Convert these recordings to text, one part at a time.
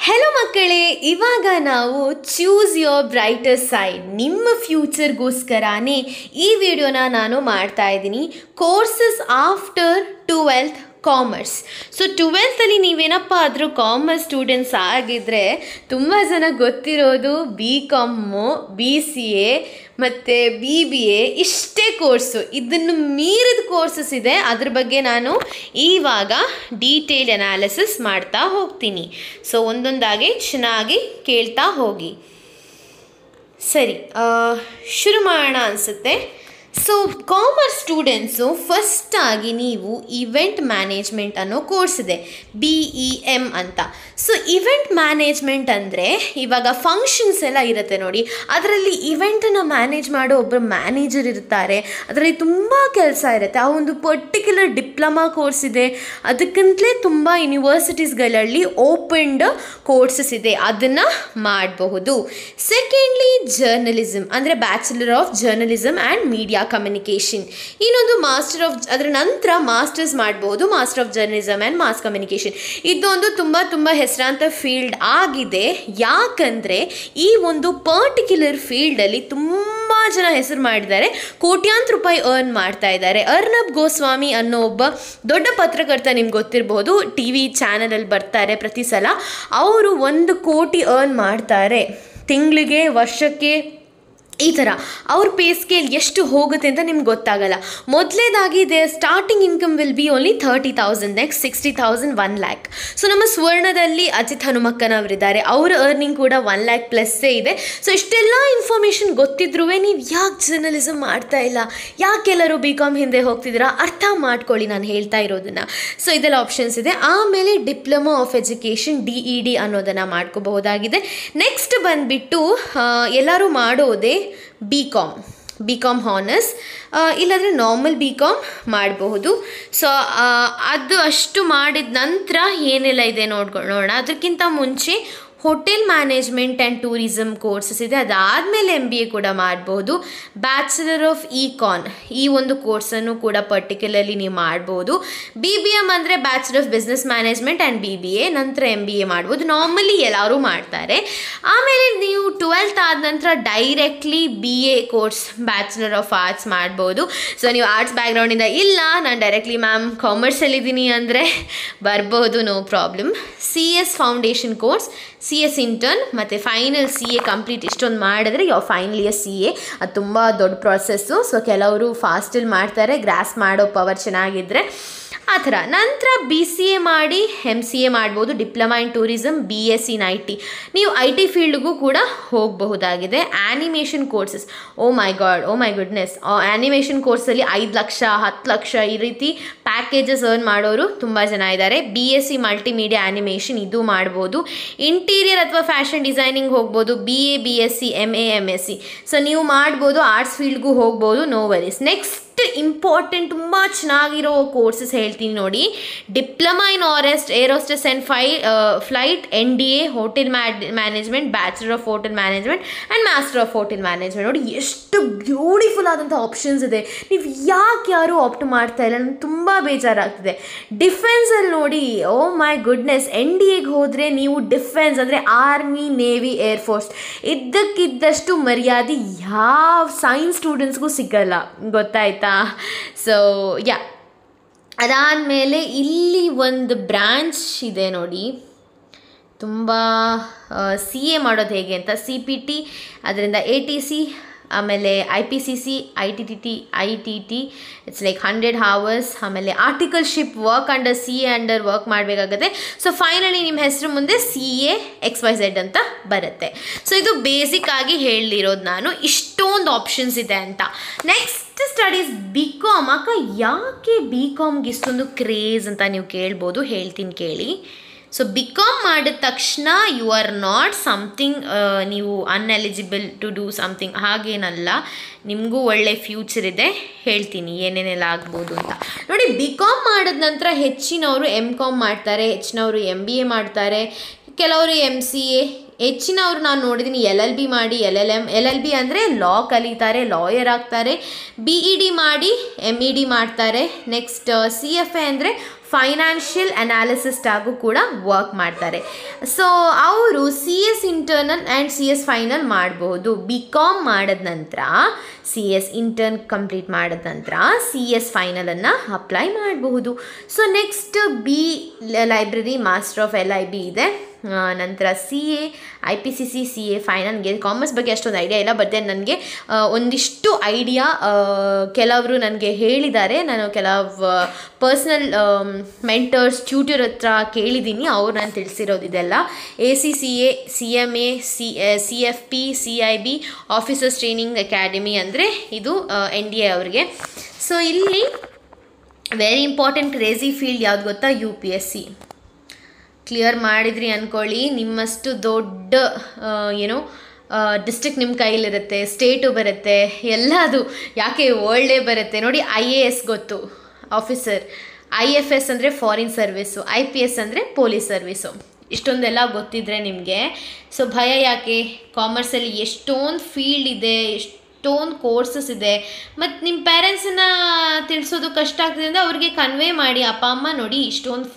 Hello ಮಕ್ಕಳೇ, ಇವಾಗ ನಾವು ಚೂಸ್ ಯೋರ್ ಬ್ರೈಟರ್ ಸೈಡ್ ನಿಮ್ಮ ಫ್ಯೂಚರ್ಗೋಸ್ಕರನೇ ಈ ವಿಡಿಯೋನ ನಾನು ಮಾಡ್ತಾ ಇದ್ದೀನಿ. Courses after 12th commerce. So 12th ನೀವೇನಪ್ಪ ಆದರೂ ಕಾಮರ್ಸ್ ಸ್ಟೂಡೆಂಟ್ಸ್ ಆಗಿದ್ದರೆ ತುಂಬ ಜನ ಗೊತ್ತಿರೋದು BCom, BCA ಮತ್ತು BBA ಇಷ್ಟೇ ಕೋರ್ಸು. ಇದನ್ನು ಮೀರಿದ ಕೋರ್ಸಸ್ ಇದೆ, ಅದ್ರ ಬಗ್ಗೆ ನಾನು ಇವಾಗ ಡೀಟೇಲ್ ಅನಾಲಿಸಿಸ್ ಮಾಡ್ತಾ ಹೋಗ್ತೀನಿ. ಸೊ ಒಂದೊಂದಾಗಿ ಚೆನ್ನಾಗಿ ಕೇಳ್ತಾ ಹೋಗಿ. ಸರಿ, ಶುರು ಮಾಡೋಣ ಅನಿಸುತ್ತೆ. ಸೊ ಕಾಮರ್ಸ್ ಸ್ಟೂಡೆಂಟ್ಸು ಫಸ್ಟಾಗಿ ನೀವು ಇವೆಂಟ್ ಮ್ಯಾನೇಜ್ಮೆಂಟ್ ಅನ್ನೋ ಕೋರ್ಸ್ ಇದೆ, BEM ಅಂತ. ಸೊ ಇವೆಂಟ್ ಮ್ಯಾನೇಜ್ಮೆಂಟ್ ಅಂದರೆ ಇವಾಗ ಫಂಕ್ಷನ್ಸ್ ಎಲ್ಲ ಇರುತ್ತೆ ನೋಡಿ, ಅದರಲ್ಲಿ ಇವೆಂಟನ್ನು ಮ್ಯಾನೇಜ್ ಮಾಡೋ ಒಬ್ಬರು ಮ್ಯಾನೇಜರ್ ಇರ್ತಾರೆ. ಅದರಲ್ಲಿ ತುಂಬ ಕೆಲಸ ಇರುತ್ತೆ. ಆ ಒಂದು ಪರ್ಟಿಕ್ಯುಲರ್ ಡಿಪ್ಲೊಮಾ ಕೋರ್ಸ್ ಇದೆ, ಅದಕ್ಕಂತಲೇ ತುಂಬ ಯೂನಿವರ್ಸಿಟೀಸ್ಗಳಲ್ಲಿ ಓಪನ್ಡ್ ಕೋರ್ಸಸ್ ಇದೆ, ಅದನ್ನು ಮಾಡಬಹುದು. ಸೆಕೆಂಡ್ಲಿ ಜರ್ನಲಿಸಮ್ ಅಂದರೆ bachelor of journalism and media communication. ಇನ್ನೊಂದು ಮಾಸ್ಟರ್ ಆಫ್, ಅದರ ನಂತರ ಮಾಸ್ಟರ್ಸ್ ಮಾಡಬಹುದು, master of journalism and mass communication. ಇದೊಂದು ತುಂಬ ಹೆಸರಾಂತ ಫೀಲ್ಡ್ ಆಗಿದೆ. ಯಾಕಂದರೆ ಈ ಒಂದು ಪರ್ಟಿಕ್ಯುಲರ್ ಫೀಲ್ಡಲ್ಲಿ ತುಂಬ ಜನ ಹೆಸರು ಮಾಡಿದ್ದಾರೆ, ಕೋಟ್ಯಾಂತರ ರೂಪಾಯಿ ಅರ್ನ್ ಮಾಡ್ತಾ ಇದ್ದಾರೆ. ಅರ್ನಬ್ ಗೋಸ್ವಾಮಿ ಅನ್ನೋ ಒಬ್ಬ ದೊಡ್ಡ ಪತ್ರಕರ್ತ, ನಿಮ್ಗೆ ಗೊತ್ತಿರಬಹುದು, TV ಚಾನಲಲ್ಲಿ ಬರ್ತಾರೆ ಪ್ರತಿ ಸಲ. ಅವರು 1 ಕೋಟಿ ಅರ್ನ್ ಮಾಡ್ತಾರೆ ತಿಂಗಳಿಗೆ, ವರ್ಷಕ್ಕೆ, ಈ ಥರ. ಅವ್ರ ಪೇ ಸ್ಕೇಲ್ ಎಷ್ಟು ಹೋಗುತ್ತೆ ಅಂತ ನಿಮ್ಗೆ ಗೊತ್ತಾಗಲ್ಲ. ಮೊದಲೇದಾಗಿ starting income will be only 30,000, next 60,000, 1 lakh. So ನಮ್ಮ ಸ್ವರ್ಣದಲ್ಲಿ ಅಜಿತ್ ಹನುಮಕ್ಕನವರಿದ್ದಾರೆ, ಅವ್ರ ಅರ್ನಿಂಗ್ ಕೂಡ 1 lakh ಪ್ಲಸ್ಸೇ ಇದೆ. ಸೊ ಇಷ್ಟೆಲ್ಲ ಇನ್ಫಾರ್ಮೇಷನ್ ಗೊತ್ತಿದ್ರೂ ನೀವು ಯಾಕೆ ಜರ್ನಲಿಸಮ್ ಮಾಡ್ತಾ ಇಲ್ಲ, ಯಾಕೆಲ್ಲರೂ BCom ಹಿಂದೆ ಹೋಗ್ತಿದ್ದೀರಾ, ಅರ್ಥ ಮಾಡ್ಕೊಳ್ಳಿ ನಾನು ಹೇಳ್ತಾ ಇರೋದನ್ನು. ಸೊ ಇದೆಲ್ಲ ಆಪ್ಷನ್ಸ್ ಇದೆ. ಆಮೇಲೆ ಡಿಪ್ಲೊಮಾ ಆಫ್ ಎಜುಕೇಷನ್ DED ಅನ್ನೋದನ್ನು ಮಾಡ್ಕೋಬಹುದಾಗಿದೆ. ನೆಕ್ಸ್ಟ್ ಬಂದುಬಿಟ್ಟು ಎಲ್ಲರೂ ಮಾಡೋದೇ BCom ಹಾನರ್ಸ್, ಇಲ್ಲಾಂದರೆ ನಾರ್ಮಲ್ BCom ಮಾಡಬಹುದು. ಸೊ ಅದು ಅಷ್ಟು ಮಾಡಿದ ನಂತರ ಏನೆಲ್ಲ ಇದೆ ನೋಡೋಣ. ಅದಕ್ಕಿಂತ ಮುಂಚೆ hotel management and tourism courses ಇದೆ, ಅದಾದಮೇಲೆ MBA ಕೂಡ ಮಾಡ್ಬೋದು. ಬ್ಯಾಚುಲರ್ ಆಫ್ ಇಕಾನ್, ಈ ಒಂದು ಕೋರ್ಸನ್ನು ಕೂಡ ಪರ್ಟಿಕ್ಯುಲರ್ಲಿ ನೀವು ಮಾಡ್ಬೋದು. BBM ಅಂದರೆ bachelor of business management and BBA, ನಂತರ MBA ಮಾಡ್ಬೋದು. ನಾರ್ಮಲಿ ಎಲ್ಲರೂ ಮಾಡ್ತಾರೆ. ಆಮೇಲೆ ನೀವು 12th ಆದ ನಂತರ directly BA course, bachelor of arts ಮಾಡ್ಬೋದು. ಸೊ ನೀವು ಆರ್ಟ್ಸ್ ಬ್ಯಾಕ್ಗ್ರೌಂಡಿಂದ ಇಲ್ಲ, ನಾನು ಡೈರೆಕ್ಟ್ಲಿ ಮ್ಯಾಮ್ ಕಾಮರ್ಸಲ್ಲಿದ್ದೀನಿ ಅಂದರೆ ಬರ್ಬೋದು, no problem. CS foundation course, CS intern ಮತ್ತು ಫೈನಲ್ CA ಕಂಪ್ಲೀಟ್, ಇಷ್ಟೊಂದು ಮಾಡಿದ್ರೆ ಫೈನಲ್ ಇಯರ್ CA. ಅದು ತುಂಬ ದೊಡ್ಡ ಪ್ರಾಸೆಸ್ಸು. ಸೊ ಕೆಲವರು ಫಾಸ್ಟಲ್ಲಿ ಮಾಡ್ತಾರೆ, ಗ್ರಾಸ್ ಮಾಡೋ ಪವರ್ ಚೆನ್ನಾಗಿದ್ದರೆ ಆ ಥರ. ನಂತರ BCA ಮಾಡಿ MCA ಮಾಡ್ಬೋದು, diploma in tourism, BSc in IT. ನೀವು IT ಫೀಲ್ಡ್ಗೂ ಕೂಡ ಹೋಗಬಹುದಾಗಿದೆ. Animation courses, oh my goodness, animation ಕೋರ್ಸಲ್ಲಿ 5 ಲಕ್ಷ 10 ಲಕ್ಷ ಈ ರೀತಿ ಪ್ಯಾಕೇಜಸ್ ಅರ್ನ್ ಮಾಡೋರು ತುಂಬ ಜನ ಇದ್ದಾರೆ. BSc ಮಲ್ಟಿಮೀಡಿಯಾ ಆ್ಯನಿಮೇಷನ್, ಇದು ಮಾಡ್ಬೋದು. ಇಂಟೀರಿಯರ್ ಅಥವಾ ಫ್ಯಾಷನ್ ಡಿಸೈನಿಂಗ್ ಹೋಗ್ಬೋದು, BA BSc MA MSc. So ನೀವು ಮಾಡ್ಬೋದು, ಆರ್ಟ್ಸ್ ಫೀಲ್ಡ್ಗೂ ಹೋಗ್ಬೋದು, ನೋ ವರೀಸ್. ನೆಕ್ಸ್ಟ್ ಇಂಪಾರ್ಟೆಂಟ್, ತುಂಬ ಚೆನ್ನಾಗಿರೋ ಕೋರ್ಸಸ್ ಹೇಳ್ತೀನಿ ನೋಡಿ. Diploma in air hostess and flight, NDA hotel management, bachelor of hotel management and master of hotel management. ನೋಡಿ ಎಷ್ಟು ಬ್ಯೂಟಿಫುಲ್ ಆದಂಥ ಆಪ್ಷನ್ಸ್ ಇದೆ. ನೀವು ಯಾರು ಆಪ್ಟ್ ಮಾಡ್ತಾ ಇಲ್ಲ, ನನಗೆ ತುಂಬ ಬೇಜಾರಾಗ್ತಿದೆ. ಡಿಫೆನ್ಸಲ್ಲಿ ನೋಡಿ, ಓ ಮೈ ಗುಡ್ನೆಸ್, NDAಗೆ ಹೋದರೆ ನೀವು ಡಿಫೆನ್ಸ್ ಅಂದರೆ ಆರ್ಮಿ, ನೇವಿ, ಏರ್ಫೋರ್ಸ್, ಇದ್ದಕ್ಕಿದ್ದಷ್ಟು ಮರ್ಯಾದೆ ಯಾವ ಸೈನ್ಸ್ ಸ್ಟೂಡೆಂಟ್ಸ್ಗೂ ಸಿಗಲ್ಲ, ಗೊತ್ತಾಯ್ತಾ? ಸೊ ಅದಾದಮೇಲೆ ಇಲ್ಲಿ ಒಂದು ಬ್ರ್ಯಾಂಚ್ ಇದೆ ನೋಡಿ, ತುಂಬ CA ಮಾಡೋದು ಹೇಗೆ ಅಂತ, CPT, ಅದರಿಂದ ATC, ಆಮೇಲೆ IPCC, ITT, it's like 100 hours. ಆಮೇಲೆ articleship, work under CA under work ಮಾಡಬೇಕಾಗುತ್ತೆ. ಸೊ ಫೈನಲಿ ನಿಮ್ಮ ಹೆಸರು ಮುಂದೆ CA XYZ ಅಂತ ಬರುತ್ತೆ. ಸೊ ಇದು ಬೇಸಿಕ್ ಆಗಿ ಹೇಳಿರೋದು ನಾನು, ಇಷ್ಟೊಂದು ಆಪ್ಷನ್ಸ್ ಇದೆ ಅಂತ. Next studies BCom. ಅಕ್ಕ ಯಾಕೆ BComಗೆ ಇಷ್ಟೊಂದು ಕ್ರೇಜ್ ಅಂತ ನೀವು ಕೇಳ್ಬೋದು, ಹೇಳ್ತೀನಿ ಕೇಳಿ. ಸೊ BCom ಮಾಡಿದ ತಕ್ಷಣ ಯು ಆರ್ ನಾಟ್ ಸಮಥಿಂಗ್, ನೀವು ಅನ್ಎಲಿಜಿಬಲ್ ಟು ಡೂ ಸಮಥಿಂಗ್, ಹಾಗೇನಲ್ಲ. ನಿಮಗೂ ಒಳ್ಳೆ ಫ್ಯೂಚರ್ ಇದೆ, ಹೇಳ್ತೀನಿ ಏನೇನೆಲ್ಲ ಆಗ್ಬೋದು ಅಂತ. ನೋಡಿ, BCom ಮಾಡಿದ ನಂತರ ಹೆಚ್ಚಿನವರು MCom ಮಾಡ್ತಾರೆ, ಹೆಚ್ಚಿನವರು MBA ಮಾಡ್ತಾರೆ, ಕೆಲವರು MCA, ಹೆಚ್ಚಿನವರು ನಾನು ನೋಡಿದ್ದೀನಿ LLB ಮಾಡಿ, LLB ಅಂದರೆ ಲಾ ಕಲಿತಾರೆ, ಲಾಯರ್ ಆಗ್ತಾರೆ. BED ಮಾಡಿ MED ಮಾಡ್ತಾರೆ. ನೆಕ್ಸ್ಟ್ CFA ಅಂದರೆ ಫೈನಾನ್ಷಿಯಲ್ ಅನಾಲಿಸಿಸ್ಟ್ ಆಗು ಕೂಡ ವರ್ಕ್ ಮಾಡ್ತಾರೆ. ಸೊ ಅವರು CS internal and CS final ಮಾಡಬಹುದು. BCom ಮಾಡಿದ ನಂತರ CS ಇಂಟರ್ನ್ ಕಂಪ್ಲೀಟ್ ಮಾಡಿದ ನಂತರ CS ಫೈನಲನ್ನು ಅಪ್ಲೈ ಮಾಡಬಹುದು. So next B library master of LIB ಇದೆ. ನಂತರ CA IPCC CA ಫೈನಲ್ಗೆ ಕಾಮರ್ಸ್ ಬಗ್ಗೆ ಅಷ್ಟೊಂದು ಐಡಿಯಾ ಇಲ್ಲ, ಬಟ್ ದೆನ್ ನನಗೆ ಒಂದಿಷ್ಟು ಐಡಿಯಾ ಕೆಲವರು ನನಗೆ ಹೇಳಿದ್ದಾರೆ. ನಾನು ಕೆಲವು ಪರ್ಸ್ನಲ್ ಮೆಂಟರ್ಸ್ ಟ್ಯೂಟರ್ ಹತ್ರ ಕೇಳಿದ್ದೀನಿ, ಅವ್ರು ನಾನು ತಿಳಿಸಿರೋದು ಇದೆಲ್ಲ. ACCA CMA CFP CIB officers training academy ಅಂದರೆ ಇದು NDA ಅವ್ರಿಗೆ. ಸೊ ಇಲ್ಲಿ ವೆರಿ ಇಂಪಾರ್ಟೆಂಟ್ ಕ್ರೇಜಿ ಫೀಲ್ಡ್ ಯಾವ್ದು ಗೊತ್ತಾ? UPSC. ಕ್ಲಿಯರ್ ಮಾಡಿದ್ರಿ ಅಂದ್ಕೊಳ್ಳಿ, ನಿಮ್ಮಷ್ಟು ದೊಡ್ಡ ಡಿಸ್ಟ್ರಿಕ್ಟ್ ನಿಮ್ಮ ಕೈಲಿರುತ್ತೆ, ಸ್ಟೇಟು ಬರುತ್ತೆ, ಎಲ್ಲದು ಯಾಕೆ ವರ್ಲ್ಡೇ ಬರುತ್ತೆ ನೋಡಿ. IAS ಗೊತ್ತು, ಆಫೀಸರ್. IFS ಅಂದರೆ ಫಾರಿನ್ ಸರ್ವಿಸು, IPS ಅಂದರೆ ಪೊಲೀಸ್ ಸರ್ವಿಸು. ಇಷ್ಟೊಂದೆಲ್ಲ ಗೊತ್ತಿದ್ರೆ ನಿಮಗೆ ಸೊ ಭಯ ಯಾಕೆ? ಕಾಮರ್ಸಲ್ಲಿ ಎಷ್ಟೊಂದು ಫೀಲ್ಡ್ ಇದೆ, ಎಷ್ಟೊಂದು ಕೋರ್ಸಸ್ ಇದೆ. ಮತ್ತು ನಿಮ್ಮ ಪೇರೆಂಟ್ಸನ್ನ ತಿಳಿಸೋದು ಕಷ್ಟ ಆಗ್ತದೆ, ಅವ್ರಿಗೆ ಕನ್ವೆ ಮಾಡಿ, ಅಪ್ಪ ಅಮ್ಮ ನೋಡಿ ಇಷ್ಟೊಂದು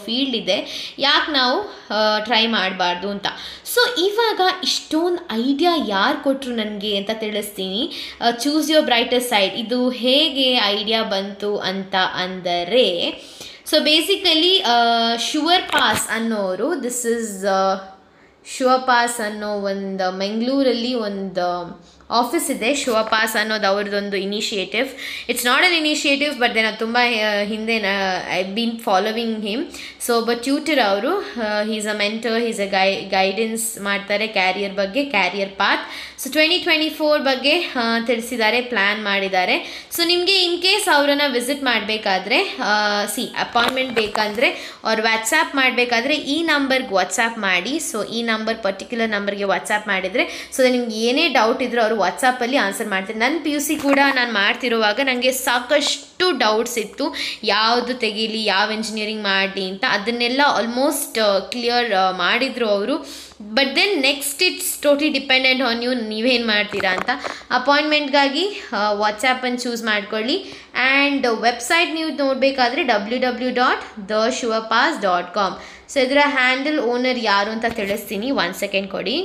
ಫೀಲ್ಡ್ ಇದೆ, ಯಾಕೆ ನಾವು ಟ್ರೈ ಮಾಡಬಾರ್ದು ಅಂತ. ಸೊ ಇವಾಗ ಇಷ್ಟೊಂದು ಐಡಿಯಾ ಯಾರು ಕೊಟ್ಟರು ನನಗೆ ಅಂತ ತಿಳಿಸ್ತೀನಿ. ಚೂಸ್ ಯೋರ್ ಬ್ರೈಟರ್ ಸೈಡ್ ಇದು ಹೇಗೆ ಐಡಿಯಾ ಬಂತು ಅಂತ ಅಂದರೆ, ಸೊ ಬೇಸಿಕಲಿ ಶುವರ್ ಪಾಸ್ ಅನ್ನೋರು, ದಿಸ್ ಇಸ್ ಶುವರ್ ಪಾಸ್ ಅನ್ನೋ ಒಂದು ಮಂಗಳೂರಲ್ಲಿ ಒಂದು ಆಫೀಸ್ ಇದೆ. ಶುವರ್ ಪಾಸ್ ಅನ್ನೋದು ಅವ್ರದ್ದೊಂದು initiative. It's not an initiative, but then ಅದು ತುಂಬ ಹಿಂದೆ I been following him. So ಒಬ್ಬ ಟ್ಯೂಟರ್ ಅವರು, he's a mentor, he's a guidance ಮಾಡ್ತಾರೆ ಕ್ಯಾರಿಯರ್ ಬಗ್ಗೆ, ಕ್ಯಾರಿಯರ್ ಪಾತ್. ಸೊ 2024 ಬಗ್ಗೆ ತಿಳಿಸಿದ್ದಾರೆ, ಪ್ಲ್ಯಾನ್ ಮಾಡಿದ್ದಾರೆ. ಸೊ ನಿಮಗೆ ಇನ್ ಕೇಸ್ ಅವರನ್ನು ವಿಸಿಟ್ ಮಾಡಬೇಕಾದ್ರೆ, ಅಪಾಯಿಂಟ್ಮೆಂಟ್ ಬೇಕಂದರೆ ಅವ್ರು ವಾಟ್ಸಾಪ್ ಮಾಡಬೇಕಾದ್ರೆ ಈ ನಂಬರ್ಗೆ ವಾಟ್ಸಾಪ್ ಮಾಡಿ. ಸೊ ಈ ನಂಬರ್ ಪರ್ಟಿಕ್ಯುಲರ್ ನಂಬರ್ಗೆ ವಾಟ್ಸಾಪ್ ಮಾಡಿದರೆ ಸೊ ನಿಮ್ಗೆ ಏನೇ ಡೌಟ್ ಇದ್ದರೂ ಅವರು ವಾಟ್ಸಾಪಲ್ಲಿ ಆನ್ಸರ್ ಮಾಡ್ತಾರೆ. ನನ್ನ PUC ಕೂಡ ನಾನು ಮಾಡ್ತಿರುವಾಗ ನನಗೆ ಸಾಕಷ್ಟು ಡೌಟ್ಸ್ ಇತ್ತು, ಯಾವುದು ತೆಗೀಲಿ, ಯಾವ ಇಂಜಿನಿಯರಿಂಗ್ ಮಾಡಲಿ ಅಂತ. ಅದನ್ನೆಲ್ಲ ಆಲ್ಮೋಸ್ಟ್ ಕ್ಲಿಯರ್ ಮಾಡಿದರು ಅವರು. But then next it's totally dependent on you, ನೀವೇನು ಮಾಡ್ತೀರಾ ಅಂತ. ಅಪಾಯಿಂಟ್ಮೆಂಟ್ಗಾಗಿ ವಾಟ್ಸಾಪನ್ನು ಚೂಸ್ ಮಾಡ್ಕೊಳ್ಳಿ. ಆ್ಯಂಡ್ ವೆಬ್ಸೈಟ್ ನೀವು ನೋಡಬೇಕಾದ್ರೆ www.theshurepass.com. ಸೊ ಇದರ ಹ್ಯಾಂಡಲ್ ಓನರ್ ಯಾರು ಅಂತ ತಿಳಿಸ್ತೀನಿ, 1 ಸೆಕೆಂಡ್ ಕೊಡಿ.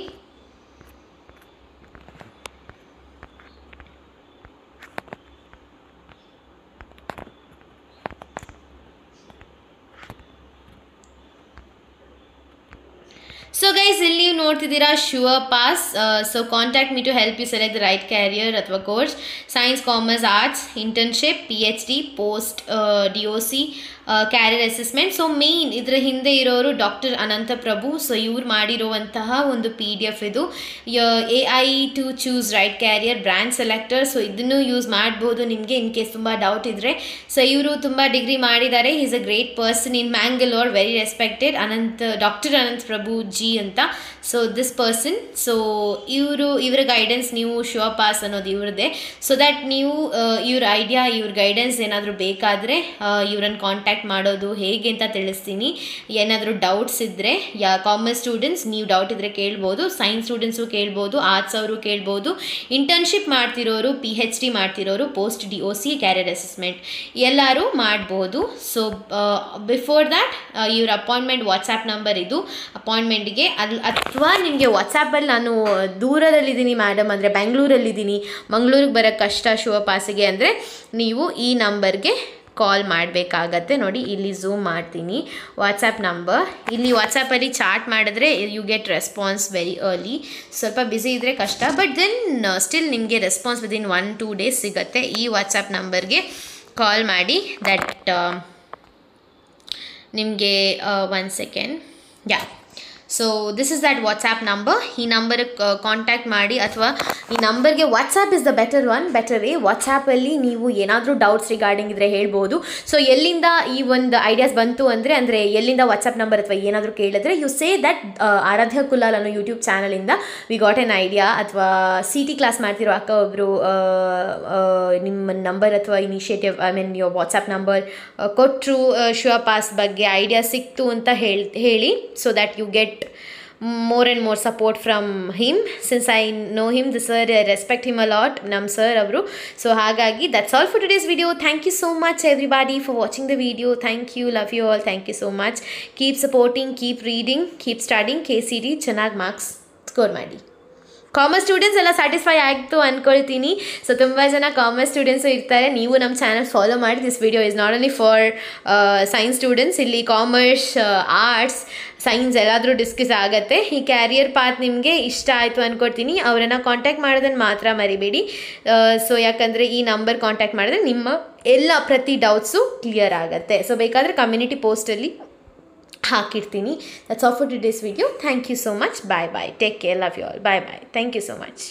ಸೊ ಗೈಸ್, ಇಲ್ಲಿ ನೀವು ನೋಡ್ತಿದ್ದೀರಾ sure pass. So contact me to help you select the right career ಅಥವಾ course. Science, commerce, arts, internship, PhD, post, DOC, career assessment. So main ಇದರ ಹಿಂದೆ ಇರೋರು ಡಾಕ್ಟರ್ ಅನಂತ ಪ್ರಭು. ಸೊ ಇವ್ರು ಮಾಡಿರುವಂತಹ ಒಂದು PDF ಇದು, AI to choose right career brand selector. So ಇದನ್ನು use ಮಾಡ್ಬೋದು ನಿಮಗೆ ಇನ್ ಕೇಸ್ ತುಂಬ ಡೌಟ್ ಇದ್ದರೆ. ಸೊ ಇವರು ತುಂಬ ಡಿಗ್ರಿ ಮಾಡಿದ್ದಾರೆ. Is a great person in Mangalore, very respected, doctor Anantha Prabhu ji ಅಂತ. ಸೊ ದಿಸ್ ಪರ್ಸನ್, ಸೊ ಇವರ ಗೈಡೆನ್ಸ್ ನೀವು ಶುವರ್ ಪಾಸ್ ಅನ್ನೋದು ಇವ್ರದ್ದೇ. ಸೊ ದ್ಯಾಟ್ ನೀವು ಇವ್ರ ಐಡಿಯಾ, ಇವ್ರ ಗೈಡೆನ್ಸ್ ಏನಾದರೂ ಬೇಕಾದರೆ ಇವ್ರನ್ನ ಕಾಂಟ್ಯಾಕ್ಟ್ ಮಾಡೋದು ಹೇಗೆ ಅಂತ ತಿಳಿಸ್ತೀನಿ. ಏನಾದರೂ ಡೌಟ್ಸ್ ಇದ್ದರೆ, ಕಾಮರ್ಸ್ ಸ್ಟೂಡೆಂಟ್ಸ್ ನೀವು ಡೌಟ್ ಇದ್ದರೆ ಕೇಳ್ಬೋದು, ಸೈನ್ಸ್ ಸ್ಟೂಡೆಂಟ್ಸು ಕೇಳ್ಬೋದು, ಆರ್ಟ್ಸ್ ಅವರು ಕೇಳ್ಬೋದು, ಇಂಟರ್ನ್ಶಿಪ್ ಮಾಡ್ತಿರೋರು, PhD ಮಾಡ್ತಿರೋರು, ಪೋಸ್ಟ್ DOC, ಕ್ಯಾರಿಯರ್ ಅಸೆಸ್ಮೆಂಟ್ ಎಲ್ಲರೂ ಮಾಡ್ಬೋದು. ಸೊ ಬಿಫೋರ್ ದ್ಯಾಟ್ ಇವ್ರ ಅಪಾಯಿಂಟ್ಮೆಂಟ್ ವಾಟ್ಸಾಪ್ ನಂಬರ್ ಇದು, ಅಪಾಯಿಂಟ್ಮೆಂಟ್ಗೆ ಅಥವಾ ನಿಮಗೆ ವಾಟ್ಸಾಪಲ್ಲಿ ನಾನು ದೂರದಲ್ಲಿದ್ದೀನಿ ಮೇಡಮ್ ಅಂದರೆ ಬೆಂಗಳೂರಲ್ಲಿದ್ದೀನಿ, ಮಂಗಳೂರಿಗೆ ಬರೋಕ್ಕೆ ಕಷ್ಟ ಶುವರ್ ಪಾಸಿಗೆ ಅಂದರೆ ನೀವು ಈ ನಂಬರ್ಗೆ ಕಾಲ್ ಮಾಡಬೇಕಾಗತ್ತೆ. ನೋಡಿ ಇಲ್ಲಿ ಝೂಮ್ ಮಾಡ್ತೀನಿ ವಾಟ್ಸಾಪ್ ನಂಬರ್. ಇಲ್ಲಿ ವಾಟ್ಸಾಪಲ್ಲಿ ಚಾಟ್ ಮಾಡಿದ್ರೆ you get response very early. ಸ್ವಲ್ಪ ಬ್ಯುಸಿ ಇದ್ದರೆ ಕಷ್ಟ, ಬಟ್ ದೆನ್ ಸ್ಟಿಲ್ ನಿಮಗೆ ರೆಸ್ಪಾನ್ಸ್ ವಿದಿನ್ 1-2 ಡೇಸ್ ಸಿಗುತ್ತೆ. ಈ ವಾಟ್ಸಾಪ್ ನಂಬರ್ಗೆ ಕಾಲ್ ಮಾಡಿ. ದಟ್ ನಿಮಗೆ 1 second, yeah. So this is that WhatsApp number. ಈ ನಂಬರ್ಗೆ ಕಾಂಟ್ಯಾಕ್ಟ್ ಮಾಡಿ, ಅಥವಾ ಈ ನಂಬರ್ಗೆ WhatsApp is the better way. ವಾಟ್ಸಾಪಲ್ಲಿ ನೀವು ಏನಾದರೂ ಡೌಟ್ಸ್ ರಿಗಾರ್ಡಿಂಗ್ ಇದ್ದರೆ ಹೇಳ್ಬೋದು. ಸೊ ಎಲ್ಲಿಂದ ಈ ಒಂದು ಐಡಿಯಾಸ್ ಬಂತು ಅಂದರೆ ಎಲ್ಲಿಂದ ವಾಟ್ಸಾಪ್ ನಂಬರ್ ಅಥವಾ ಏನಾದರೂ ಕೇಳಿದ್ರೆ you say that Aradhya Kulal ಅನ್ನೋ ಯೂಟ್ಯೂಬ್ ಚಾನಲಿಂದ ವಿ ಗಾಟ್ ಎನ್ ಐಡಿಯಾ, ಅಥವಾ CT ಕ್ಲಾಸ್ ಮಾಡ್ತಿರೋ ಅಕ್ಕ ಒಬ್ಬರು ನಿಮ್ಮ ನಂಬರ್ ಅಥವಾ ಇನಿಷಿಯೇಟಿವ್ ಯೋರ್ ವಾಟ್ಸಾಪ್ ನಂಬರ್ ಕೊಟ್ಟರು, ಶುವರ್ ಪಾಸ್ ಬಗ್ಗೆ ಐಡಿಯಾ ಸಿಕ್ತು ಅಂತ ಹೇಳಿ, so that you get more and more support from him. Since I know him, the sir, I respect him a lot, nam sir avru. So hagagi that's all for today's video. Thank you so much everybody for watching the video. Thank you, love you all, thank you so much. Keep supporting, keep reading, keep studying. KCD ಚೆನ್ನಾಗಿ marks score ಮಾಡಿ. Commerce students ಎಲ್ಲ satisfy ಆಯಿತು ಅಂದ್ಕೊಳ್ತೀನಿ. So ತುಂಬ ಜನ commerce students ಇರ್ತಾರೆ. ನೀವು ನಮ್ಮ ಚಾನಲ್ ಫಾಲೋ ಮಾಡಿ. This video is not only for science students. ಇಲ್ಲಿ ಕಾಮರ್ಸ್, ಆರ್ಟ್ಸ್, ಸೈನ್ಸ್ ಎಲ್ಲಾದರೂ ಡಿಸ್ಕಸ್ ಆಗುತ್ತೆ. ಈ ಕ್ಯಾರಿಯರ್ ಪಾತ್ ನಿಮಗೆ ಇಷ್ಟ ಆಯಿತು ಅಂದ್ಕೊಳ್ತೀನಿ. ಅವರನ್ನು ಕಾಂಟ್ಯಾಕ್ಟ್ ಮಾಡೋದನ್ನು ಮಾತ್ರ ಮರಿಬೇಡಿ. ಸೊ ಯಾಕಂದರೆ ಈ ನಂಬರ್ ಕಾಂಟ್ಯಾಕ್ಟ್ ಮಾಡಿದ್ರೆ ನಿಮ್ಮ ಎಲ್ಲ ಪ್ರತಿ ಡೌಟ್ಸು ಕ್ಲಿಯರ್ ಆಗುತ್ತೆ. ಸೊ ಬೇಕಾದರೆ ಕಮ್ಯುನಿಟಿ ಪೋಸ್ಟಲ್ಲಿ ಹಾಕಿರ್ತೀನಿ. That's all for today's video. Thank you so much. Bye bye. Take care. Love you all. Bye bye. Thank you so much.